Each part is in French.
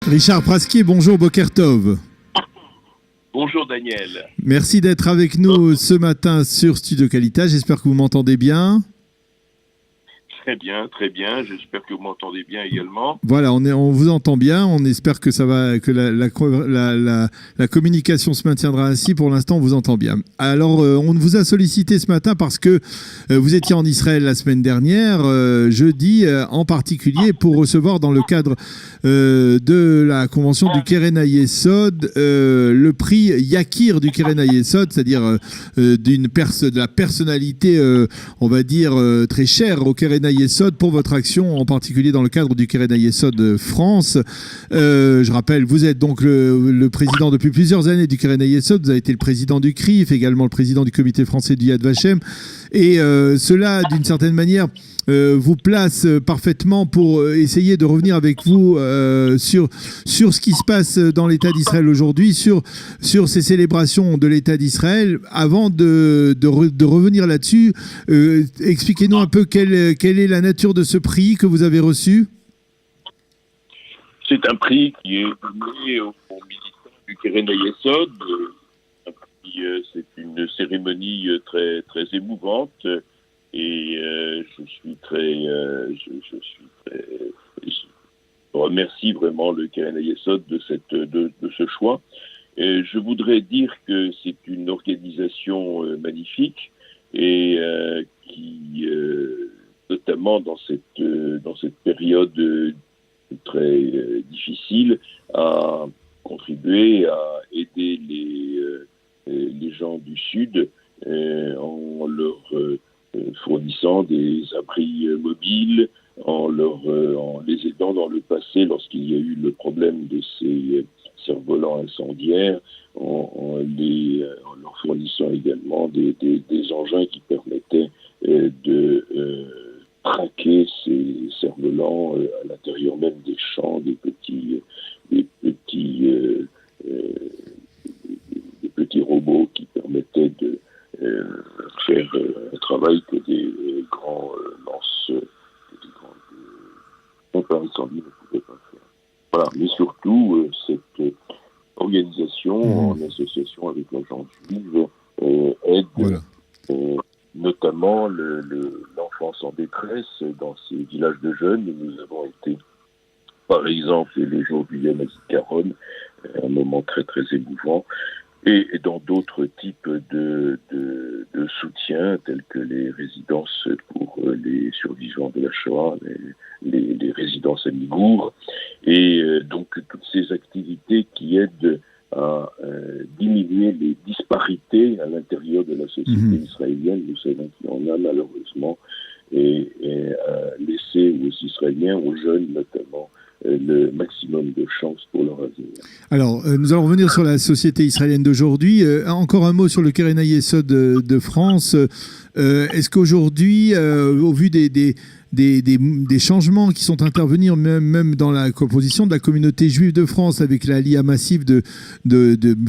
Richard Praskier, bonjour, Boker Tov. Bonjour Daniel. Merci d'être avec nous ce matin sur Studio Qualité. J'espère que vous m'entendez bien. Très bien. J'espère que vous m'entendez bien également. Voilà, on vous entend bien. On espère que la communication se maintiendra ainsi. Pour l'instant, on vous entend bien. Alors, on vous a sollicité ce matin parce que vous étiez en Israël la semaine dernière, jeudi en particulier, pour recevoir dans le cadre de la convention du Keren HaYesod le prix Yakir du Keren HaYesod, c'est-à-dire de la personnalité, on va dire, très chère au Keren HaYesod pour votre action, en particulier dans le cadre du Keren HaYesod France. Je rappelle, vous êtes donc le président depuis plusieurs années du Keren HaYesod, vous avez été le président du CRIF, également le président du comité français du Yad Vashem, et cela, d'une certaine manière, vous place parfaitement pour essayer de revenir avec vous sur ce qui se passe dans l'État d'Israël aujourd'hui, sur ces célébrations de l'État d'Israël. Avant de revenir là-dessus, expliquez-nous un peu quelle est la nature de ce prix que vous avez reçu. C'est un prix qui est donné aux militants du Keren HaYesod. C'est une cérémonie très, très émouvante. Et je remercie vraiment le Keren HaYesod de ce choix. Et je voudrais dire que c'est une organisation magnifique et qui, notamment dans cette période très difficile, a contribué à aider les gens du Sud en leur fournissant des abris mobiles, en les aidant dans le passé lorsqu'il y a eu le problème de ces cerfs-volants incendiaires, en leur fournissant également des engins qui permettaient de traquer ces cerfs-volants à l'intérieur même des champs, des petits robots qui permettaient de faire un travail que des grands pompeurs incendies ne pouvaient pas faire. Voilà, mais surtout, cette organisation, en association avec l'agence juive, aide notamment l'enfance en détresse dans ces villages de jeunes. Nous avons été, par exemple, le jour du Yom HaZikaron, un moment très très émouvant, et dans d'autres types de soutien, tels que les résidences pour les survivants de la Shoah, les résidences à Migour, et donc toutes ces activités qui aident à diminuer les disparités à l'intérieur de la société israélienne. Nous savons qu'il y en a malheureusement, et à laisser aux Israéliens, aux jeunes notamment, le maximum de chances pour leur avenir. Alors, nous allons revenir sur la société israélienne d'aujourd'hui. Encore un mot sur le Keren HaYesod de France. Est-ce qu'aujourd'hui, au vu des changements qui sont intervenus même dans la composition de la communauté juive de France, avec l'aliyah massive de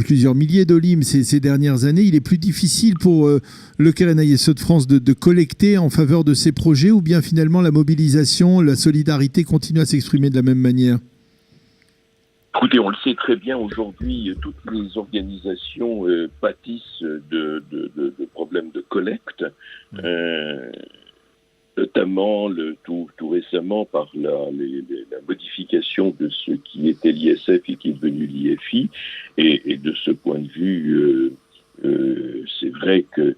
plusieurs milliers d'olim ces dernières années, il est plus difficile pour le Keren HaYesod France de collecter en faveur de ces projets, ou bien finalement la mobilisation, la solidarité continue à s'exprimer de la même manière? Écoutez, on le sait très bien aujourd'hui, toutes les organisations pâtissent de problèmes de collecte, notamment tout récemment par la modification de ce qui était l'ISF et qui est devenu l'IFI. Et de ce point de vue, c'est vrai que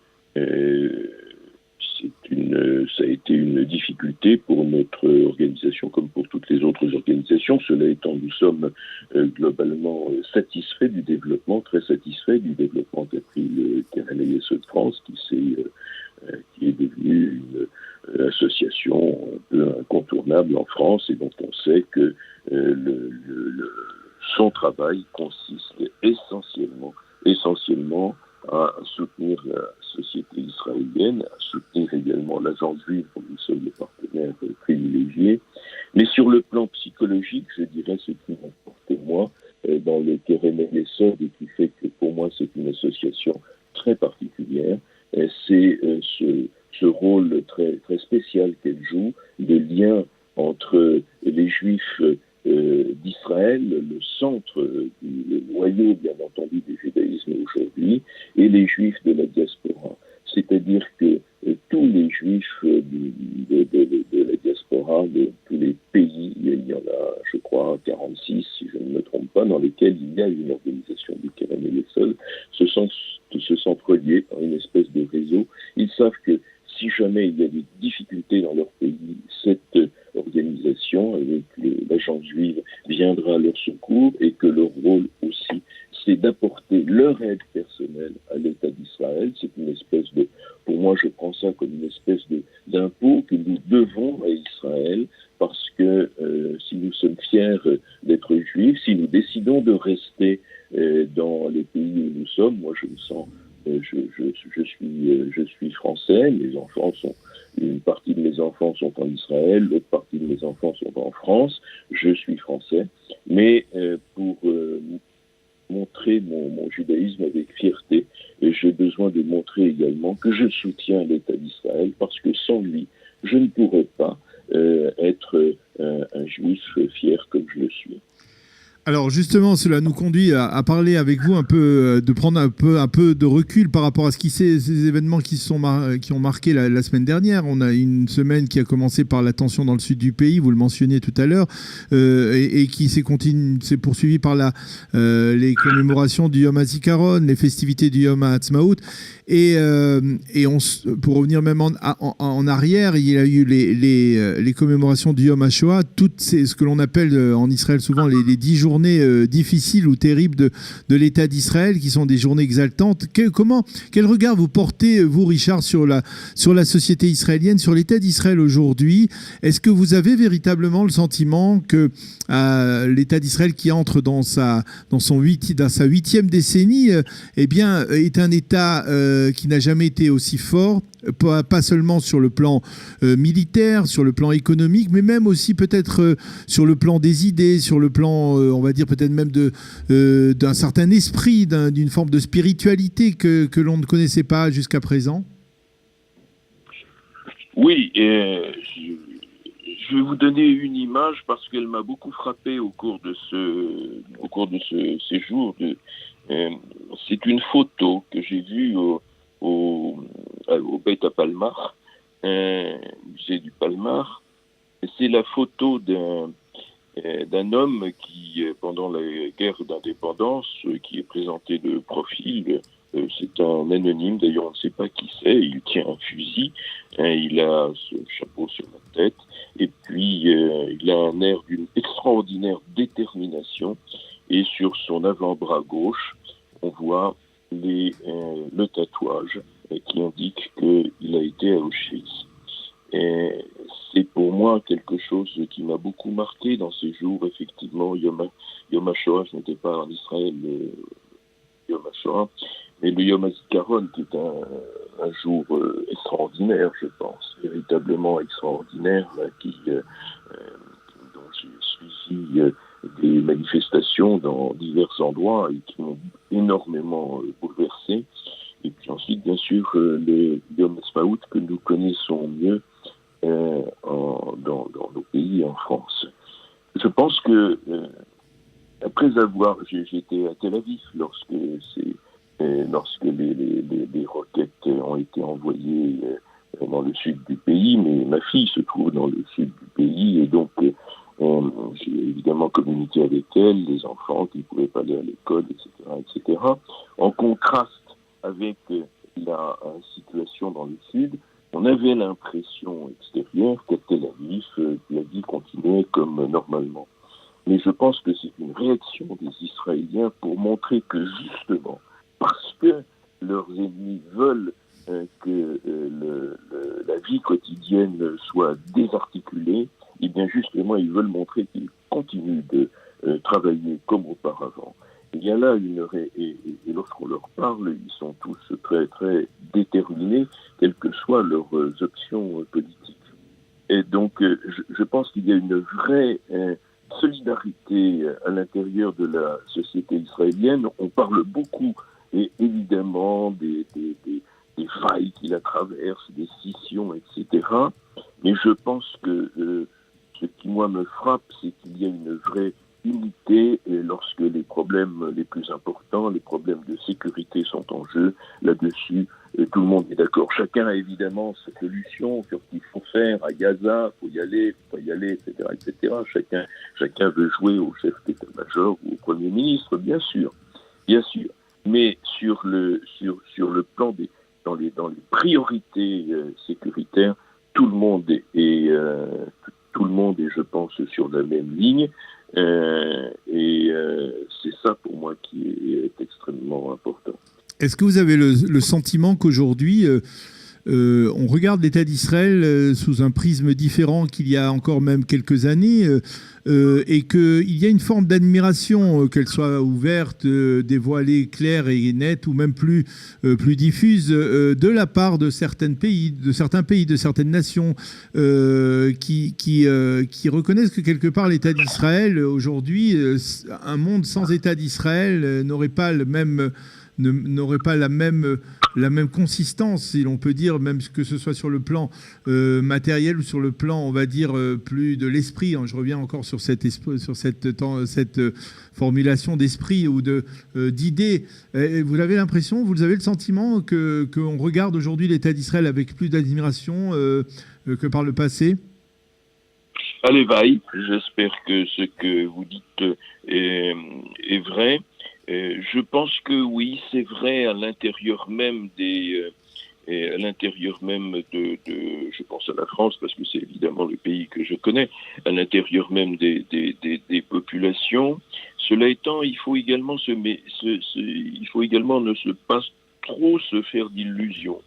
ça a été une difficulté pour notre organisation comme pour toutes les autres organisations. Cela étant, nous sommes globalement satisfaits du développement, très satisfaits du développement qu'a pris le Keren HaYesod France, qui est devenu une association un peu incontournable en France, et dont on sait que son travail consiste essentiellement à soutenir la société israélienne, à soutenir également l'agence juive, dont nous sommes les partenaires privilégiés. Mais sur le plan psychologique, je dirais ce qui m'importe moi dans le Keren HaYesod, et qui fait que pour moi c'est une association très particulière, c'est ce rôle très, très spécial qu'elle joue de lien entre les Juifs d'Israël Israël, le centre, le noyau, bien entendu, du judaïsme aujourd'hui, et les juifs de la diaspora. C'est-à-dire que tous les juifs de la diaspora, de tous les pays, il y en a, je crois, 46, si je ne me trompe pas, dans lesquels il y a une organisation du Kerem et Yesod, se sentent reliés par une espèce de réseau. Ils savent que si jamais il y a des difficultés dans leur pays, cette organisation avec l'agence juive viendra à leur secours et que leur rôle aussi, c'est d'apporter leur aide personnelle à l'État d'Israël. C'est une espèce de, pour moi, je prends ça comme une espèce d'impôt que nous devons à Israël parce que si nous sommes fiers d'être juifs, si nous décidons de rester dans les pays où nous sommes, moi je me sens je suis français, une partie de mes enfants sont en Israël, l'autre partie de mes enfants sont en France, je suis français, mais pour montrer mon judaïsme avec fierté, j'ai besoin de montrer également que je soutiens l'État d'Israël parce que sans lui, je ne pourrais pas être un juif fier comme je le suis. Alors justement, cela nous conduit à parler avec vous un peu, de prendre un peu de recul par rapport à ces événements qui ont marqué la semaine dernière. On a une semaine qui a commencé par la tension dans le sud du pays, vous le mentionniez tout à l'heure, et qui s'est poursuivie par les commémorations du Yom HaZikaron, les festivités du Yom HaAtzmaut. Et pour revenir même en arrière, il y a eu les commémorations du Yom HaShoah, ce que l'on appelle en Israël souvent les 10 journées difficiles ou terribles de l'État d'Israël, qui sont des journées exaltantes. Quel regard vous portez, vous, Richard, sur la société israélienne, sur l'État d'Israël aujourd'hui? Est-ce que vous avez véritablement le sentiment que l'État d'Israël, qui entre dans sa 8e décennie, est un État qui n'a jamais été aussi fort, pas seulement sur le plan militaire, sur le plan économique, mais même aussi peut-être sur le plan des idées, sur le plan, on va dire peut-être même d'un certain esprit, d'une forme de spiritualité que l'on ne connaissait pas jusqu'à présent? Oui, je vais vous donner une image parce qu'elle m'a beaucoup frappé au cours de ce séjour. C'est une photo que j'ai vue au Beit HaPalmar, musée du Palmar. C'est la photo d'un homme qui, pendant la guerre d'indépendance, qui est présenté de profil. C'est un anonyme, d'ailleurs on ne sait pas qui c'est. Il tient un fusil, il a ce chapeau sur la tête, et puis il a un air d'une extraordinaire détermination. Et sur son avant-bras gauche, on voit le tatouage qui indique qu'il a été à Auschwitz. Et c'est pour moi quelque chose qui m'a beaucoup marqué dans ces jours. Effectivement, Yom HaShoah, je n'étais pas en Israël, Yom HaShoah, mais le Yom HaZikaron, qui est un jour extraordinaire, je pense, véritablement extraordinaire, dont j'ai suivi des manifestations dans divers endroits et qui m'ont énormément bouleversé. Et puis ensuite, bien sûr, le Yom HaAtzmaut que nous connaissons mieux dans nos pays, en France. Je pense que, après j'étais à Tel Aviv lorsque les roquettes ont été envoyées dans le sud du pays, mais ma fille se trouve dans le sud du pays, et donc j'ai évidemment communiqué avec elle, les enfants qui ne pouvaient pas aller à l'école, etc. En contraste avec la situation dans le sud, on avait l'impression extérieure qu'à Tel Aviv, la vie continuait comme normalement. Mais je pense que c'est une réaction des Israéliens pour montrer que justement, parce que leurs ennemis veulent que la vie quotidienne soit désarticulée, et bien justement, ils veulent montrer qu'ils continuent de travailler comme auparavant. Il y a là et lorsqu'on leur parle, ils sont tous très, très déterminés, quelles que soient leurs options politiques. Et donc, je pense qu'il y a une vraie solidarité à l'intérieur de la société israélienne. On parle beaucoup, et évidemment, des failles qui la traversent, des scissions, etc. Mais je pense que ce qui, moi, me frappe, c'est qu'il y a une vraie unité lorsque les problèmes les plus importants, les problèmes de sécurité sont en jeu. Là-dessus, tout le monde est d'accord. Chacun a évidemment sa solution sur ce qu'il faut faire à Gaza, faut y aller, faut pas y aller, etc., etc. Chacun veut jouer au chef d'état-major ou au Premier ministre, bien sûr. Mais sur le plan dans les priorités sécuritaires, tout le monde est, je pense, sur la même ligne. C'est ça pour moi qui est extrêmement important. Est-ce que vous avez le sentiment qu'aujourd'hui, on regarde l'État d'Israël sous un prisme différent qu'il y a encore même quelques années et qu'il y a une forme d'admiration, qu'elle soit ouverte, dévoilée, claire et nette ou même plus diffuse de la part de certains pays, de certaines nations qui reconnaissent que quelque part l'État d'Israël, aujourd'hui, un monde sans État d'Israël n'aurait pas la même consistance, si l'on peut dire, même que ce soit sur le plan matériel ou sur le plan, on va dire, plus de l'esprit. Je reviens encore sur cette formulation d'esprit ou d'idée. Vous avez l'impression, vous avez le sentiment qu'on regarde aujourd'hui l'État d'Israël avec plus d'admiration que par le passé? À l'éveil, j'espère que ce que vous dites est vrai. Je pense que oui, c'est vrai à l'intérieur même je pense à la France parce que c'est évidemment le pays que je connais, à l'intérieur même des populations. Cela étant, il faut également ne pas trop se faire d'illusions.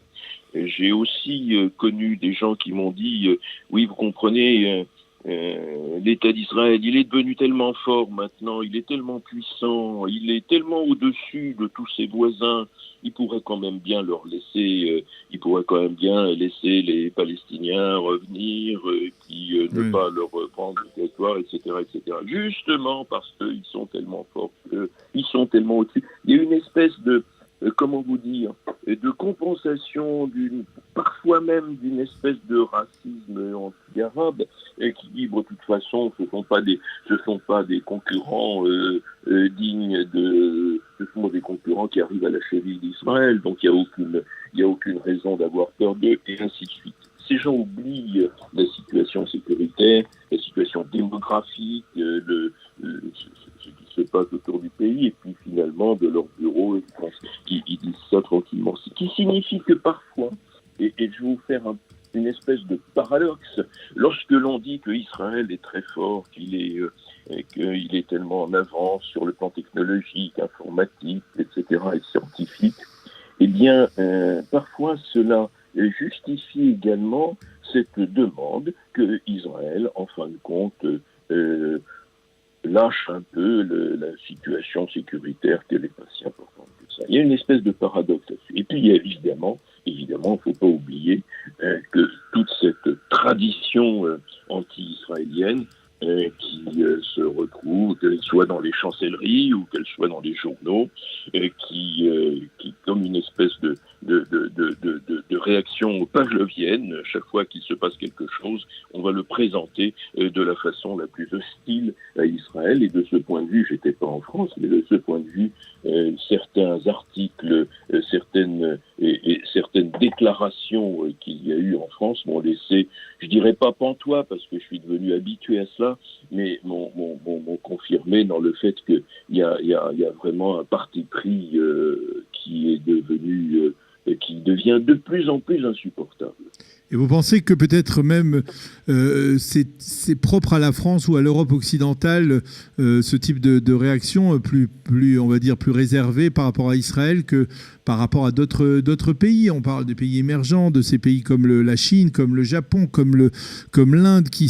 J'ai aussi connu des gens qui m'ont dit, oui, vous comprenez. L'État d'Israël, il est devenu tellement fort maintenant, il est tellement puissant, il est tellement au-dessus de tous ses voisins, il pourrait quand même bien laisser les Palestiniens revenir, ne pas leur prendre le territoire, etc., etc. Justement parce qu'ils sont tellement forts, ils sont tellement au-dessus. Il y a une espèce de de compensation, parfois même d'une espèce de racisme anti-arabe, qui dit, de toute façon, ce sont pas des concurrents dignes ce sont des concurrents qui arrivent à la cheville d'Israël, donc il y a aucune raison d'avoir peur d'eux, et ainsi de suite. Ces gens oublient la situation sécuritaire, la situation démographique, ce qui se passe autour du pays, et puis finalement de leur bureau, ils disent ça tranquillement. Ce qui signifie que parfois, et je vais vous faire une espèce de paradoxe, lorsque l'on dit que Israël est très fort, qu'il est tellement en avance sur le plan technologique, informatique, etc., et scientifique, eh bien, parfois cela justifie également cette demande que Israël, en fin de compte, lâche un peu la situation sécuritaire qu'elle n'est pas si importante que ça. Il y a une espèce de paradoxe là-dessus. Et puis il y a évidemment, il ne faut pas oublier que toute cette tradition anti-israélienne qui se retrouve, qu'elle soit dans les chancelleries ou qu'elle soit dans les journaux, qui comme une espèce de réaction pavlovienne, chaque fois qu'il se passe quelque chose, on va le présenter de la façon la plus hostile à Israël. Et de ce point de vue, j'étais pas en France, mais de ce point de vue, certains articles, certaines déclarations qu'il y a eu en France m'ont laissé, je dirais pas pantois parce que je suis devenu habitué à cela, mais m'ont confirmé dans le fait qu'il y a vraiment un parti pris qui devient de plus en plus insupportable. Et vous pensez que peut-être même c'est propre à la France ou à l'Europe occidentale ce type de réaction plus on va dire plus réservée par rapport à Israël que par rapport à d'autres pays? On parle des pays émergents, de ces pays comme la Chine, comme le Japon, comme l'Inde qui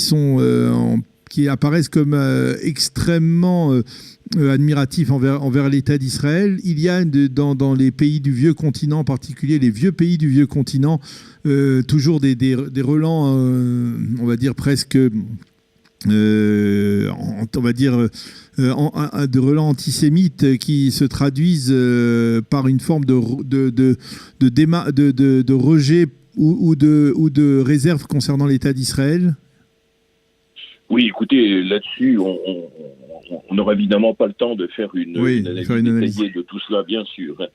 apparaissent comme extrêmement admiratifs envers l'État d'Israël. Il y a dans les pays du vieux continent, en particulier les vieux pays du vieux continent, toujours des relents, on va dire presque, on va dire, de relents antisémites qui se traduisent par une forme de rejet ou de réserve concernant l'État d'Israël. Oui, écoutez, là-dessus, on n'aura évidemment pas le temps de faire une analyse détaillée de tout cela, bien sûr.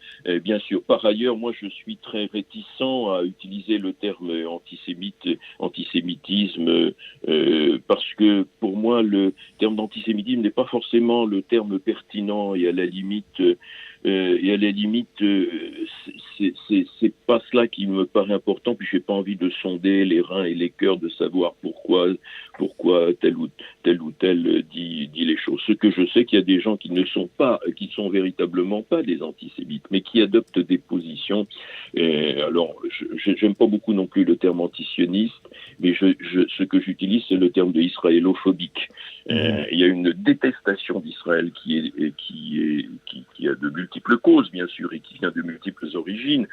Bien sûr. Par ailleurs, moi, je suis très réticent à utiliser le terme antisémitisme, parce que pour moi, le terme d'antisémitisme n'est pas forcément le terme pertinent et à la limite, c'est pas cela qui me paraît important. Puis j'ai pas envie de sonder les reins et les cœurs de savoir pourquoi tel ou tel dit les choses. Ce que je sais, qu'il y a des gens qui sont véritablement pas des antisémites, mais qui adoptent des positions. Alors, j'aime pas beaucoup non plus le terme antisioniste, mais ce que j'utilise, c'est le terme de israélophobique. Il y a une détestation d'Israël qui a de multiples causes, bien sûr, et qui vient de multiples origines,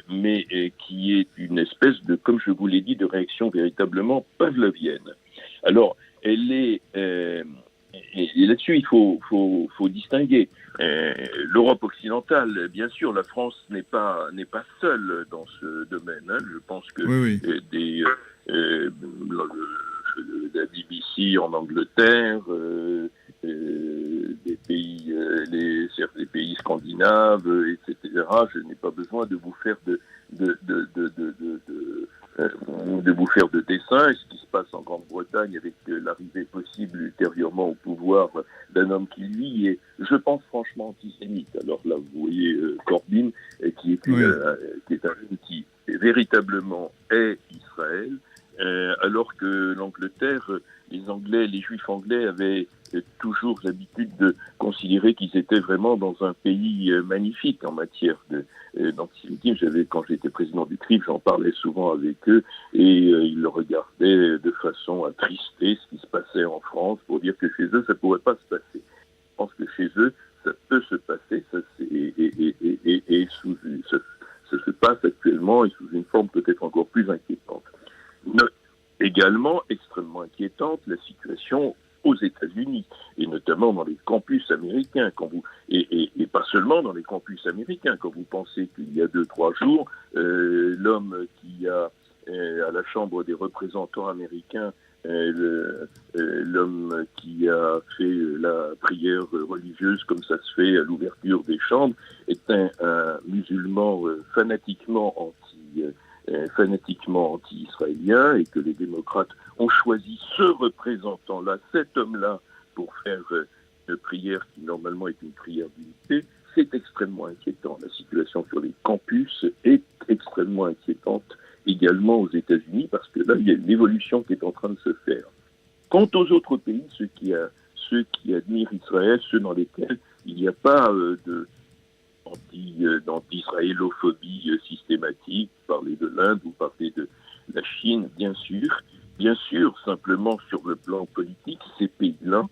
mais qui est une espèce de, comme je vous l'ai dit, de réaction véritablement pavlovienne. Alors, elle est... et là-dessus, il faut distinguer. L'Europe occidentale, bien sûr, la France n'est pas seule dans ce domaine. Hein. Je pense que la BBC en Angleterre, des pays scandinaves, etc. Je n'ai pas besoin de vous faire de vous faire de dessin. Et ce qui se passe en Grande-Bretagne avec l'arrivée possible ultérieurement au pouvoir d'un homme qui, lui, est, je pense, franchement antisémite. Alors là, vous voyez Corbyn, qui est un homme qui véritablement est Israël, alors que l'Angleterre, les Juifs anglais avaient toujours l'habitude de considérer qu'ils étaient vraiment dans un pays magnifique en matière d'antisémitisme. Quand j'étais président du CRIF, j'en parlais souvent avec eux et ils le regardaient de façon attristée ce qui se passait en France pour dire que chez eux ça pourrait pas se passer. Je pense que chez eux ça peut se passer, ça se passe actuellement et sous une forme peut-être encore plus inquiétante. Également extrêmement inquiétante la situation aux États-Unis, et notamment dans les campus américains, et pas seulement dans les campus américains. Quand vous pensez qu'il y a 2-3 jours, l'homme qui a à la Chambre des représentants américains, l'homme qui a fait la prière religieuse comme ça se fait à l'ouverture des chambres, est un musulman fanatiquement anti-israélien, et que les démocrates ont choisi ce représentant-là, cet homme-là, pour faire une prière qui normalement est une prière d'unité. C'est extrêmement inquiétant. La situation sur les campus est extrêmement inquiétante également aux États-Unis, parce que là, il y a une évolution qui est en train de se faire. Quant aux autres pays, ceux qui admirent Israël, ceux dans lesquels il n'y a pas d'anti-israélophobie systématique, parler de l'Inde ou parler de la Chine, bien sûr, simplement sur le plan politique, ces pays-là,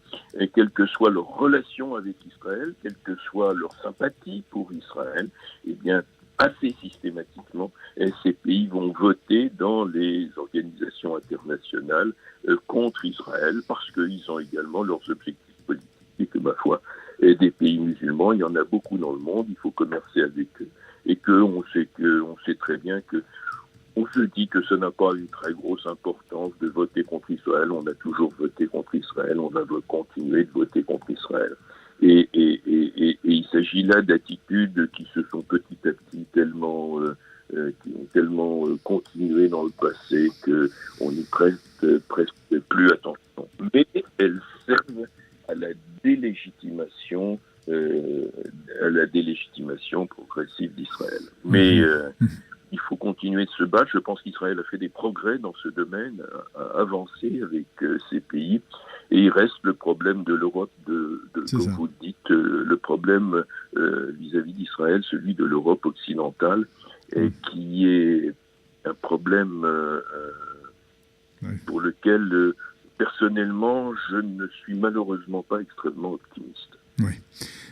quelle que soit leur relation avec Israël, quelle que soit leur sympathie pour Israël, eh bien, assez systématiquement, ces pays vont voter dans les organisations internationales contre Israël, parce qu'ils ont également leurs objectifs politiques, et que, ma foi, des pays musulmans, il y en a beaucoup dans le monde, il faut commercer avec eux, et on sait très bien que on se dit que ça n'a pas une très grosse importance de voter contre Israël. On a toujours voté contre Israël, on va continuer de voter contre Israël. Et il s'agit là d'attitudes qui se sont petit à petit qui ont tellement continué dans le passé qu'on y prête presque plus attention. Mais elles servent à la délégitimation progressive d'Israël. Mais il faut continuer de se battre. Je pense qu'Israël a fait des progrès dans ce domaine, a avancé avec ces pays. Et il reste le problème de l'Europe, comme vous le dites, le problème vis-à-vis d'Israël, celui de l'Europe occidentale, qui est un problème pour lequel, personnellement, je ne suis malheureusement pas extrêmement optimiste. Oui,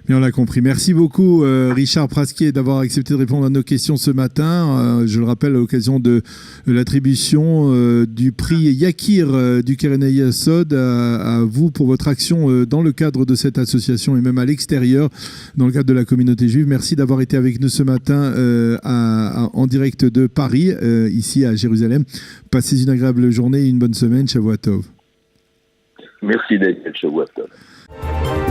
mais on l'a compris. Merci beaucoup, Richard Prasquier, d'avoir accepté de répondre à nos questions ce matin. Je le rappelle, à l'occasion de l'attribution du prix Yakir du Keren Hayesod à vous pour votre action dans le cadre de cette association et même à l'extérieur, dans le cadre de la communauté juive. Merci d'avoir été avec nous ce matin en direct de Paris, ici à Jérusalem. Passez une agréable journée et une bonne semaine. Shavua Tov. Merci Daniel, Shavuot Tov.